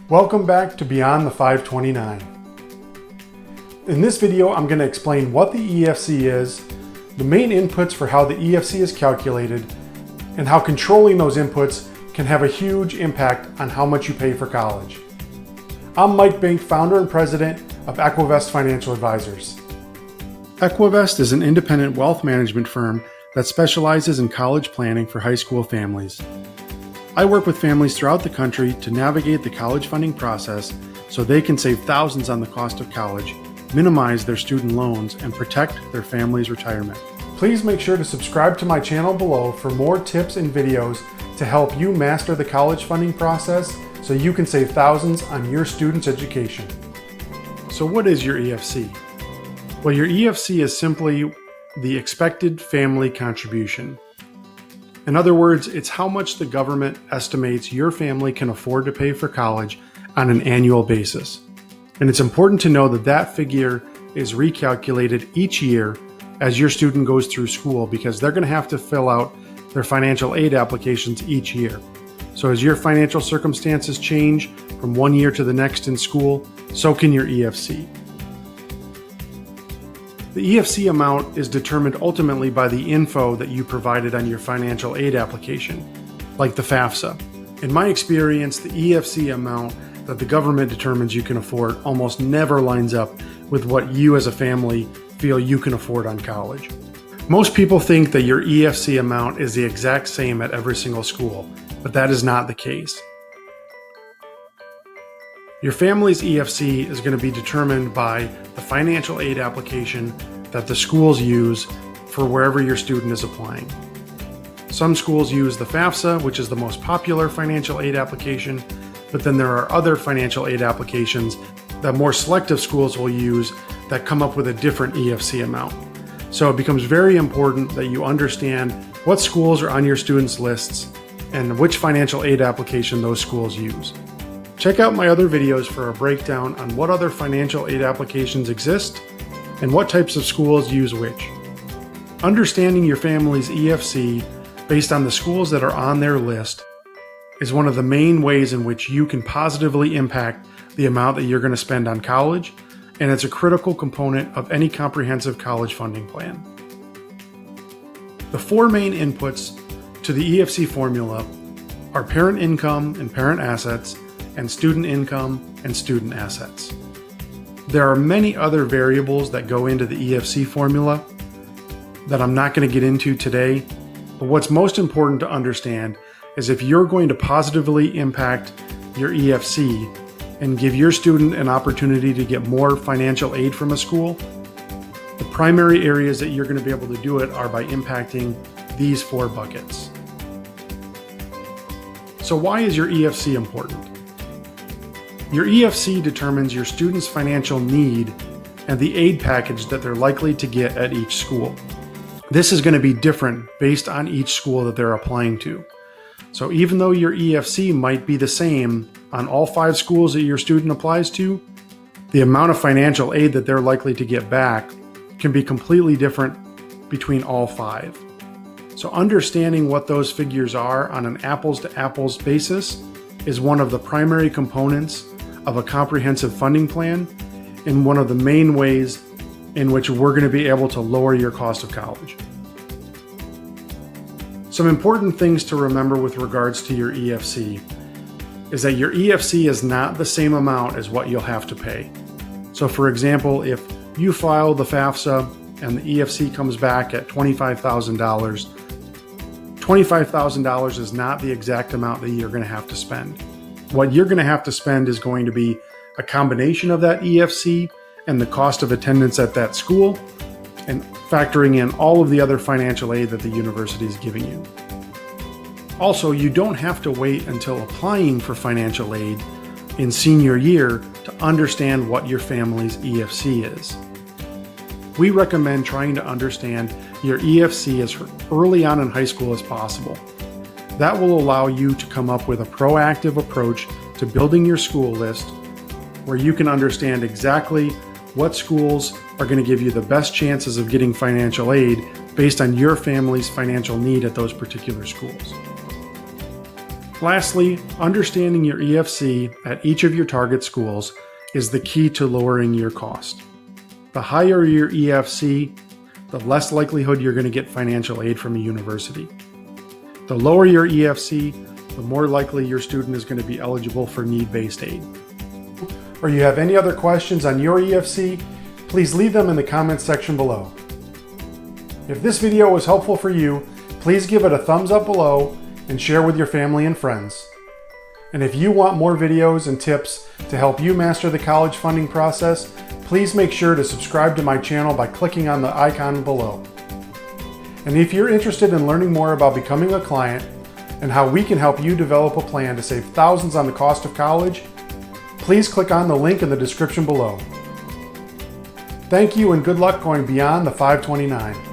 Welcome back to Beyond the 529. In this video, I'm going to explain what the EFC is, the main inputs for how the EFC is calculated, and how controlling those inputs can have a huge impact on how much you pay for college. I'm Mike Bink, founder and president of EQUIVEST Financial Advisors. EQUIVEST is an independent wealth management firm that specializes in college planning for high school families. I work with families throughout the country to navigate the college funding process so they can save thousands on the cost of college, minimize their student loans, and protect their family's retirement. Please make sure to subscribe to my channel below for more tips and videos to help you master the college funding process so you can save thousands on your students' education. So what is your EFC? Well, your EFC is simply the expected family contribution. In other words, it's how much the government estimates your family can afford to pay for college on an annual basis. And it's important to know that that figure is recalculated each year as your student goes through school, because they're going to have to fill out their financial aid applications each year. So as your financial circumstances change from one year to the next in school, so can your EFC. The EFC amount is determined ultimately by the info that you provided on your financial aid application, like the FAFSA. In my experience, the EFC amount that the government determines you can afford almost never lines up with what you as a family feel you can afford on college. Most people think that your EFC amount is the exact same at every single school, but that is not the case. Your family's EFC is going to be determined by the financial aid application that the schools use for wherever your student is applying. Some schools use the FAFSA, which is the most popular financial aid application, but then there are other financial aid applications that more selective schools will use that come up with a different EFC amount. So it becomes very important that you understand what schools are on your students' lists and which financial aid application those schools use. Check out my other videos for a breakdown on what other financial aid applications exist and what types of schools use which. Understanding your family's EFC based on the schools that are on their list is one of the main ways in which you can positively impact the amount that you're going to spend on college, and it's a critical component of any comprehensive college funding plan. The four main inputs to the EFC formula are parent income and parent assets, and student income and student assets. There are many other variables that go into the EFC formula that I'm not going to get into today, but what's most important to understand is if you're going to positively impact your EFC and give your student an opportunity to get more financial aid from a school, the primary areas that you're going to be able to do it are by impacting these four buckets. So why is your EFC important? Your EFC determines your student's financial need and the aid package that they're likely to get at each school. This is going to be different based on each school that they're applying to. So even though your EFC might be the same on all 5 schools that your student applies to, the amount of financial aid that they're likely to get back can be completely different between all 5. So understanding what those figures are on an apples-to-apples basis is one of the primary components of a comprehensive funding plan and one of the main ways in which we're going to be able to lower your cost of college. Some important things to remember with regards to your EFC is that your EFC is not the same amount as what you'll have to pay. So for example, if you file the FAFSA and the EFC comes back at $25,000, $25,000 is not the exact amount that you're going to have to spend. What you're going to have to spend is going to be a combination of that EFC and the cost of attendance at that school, and factoring in all of the other financial aid that the university is giving you. Also, you don't have to wait until applying for financial aid in senior year to understand what your family's EFC is. We recommend trying to understand your EFC as early on in high school as possible. That will allow you to come up with a proactive approach to building your school list, where you can understand exactly what schools are going to give you the best chances of getting financial aid based on your family's financial need at those particular schools. Lastly, understanding your EFC at each of your target schools is the key to lowering your cost. The higher your EFC, the less likelihood you're going to get financial aid from a university. The lower your EFC, the more likely your student is going to be eligible for need-based aid. Or you have any other questions on your EFC, please leave them in the comments section below. If this video was helpful for you, please give it a thumbs up below and share with your family and friends. And if you want more videos and tips to help you master the college funding process, please make sure to subscribe to my channel by clicking on the icon below. And if you're interested in learning more about becoming a client and how we can help you develop a plan to save thousands on the cost of college, please click on the link in the description below. Thank you and good luck going beyond the 529.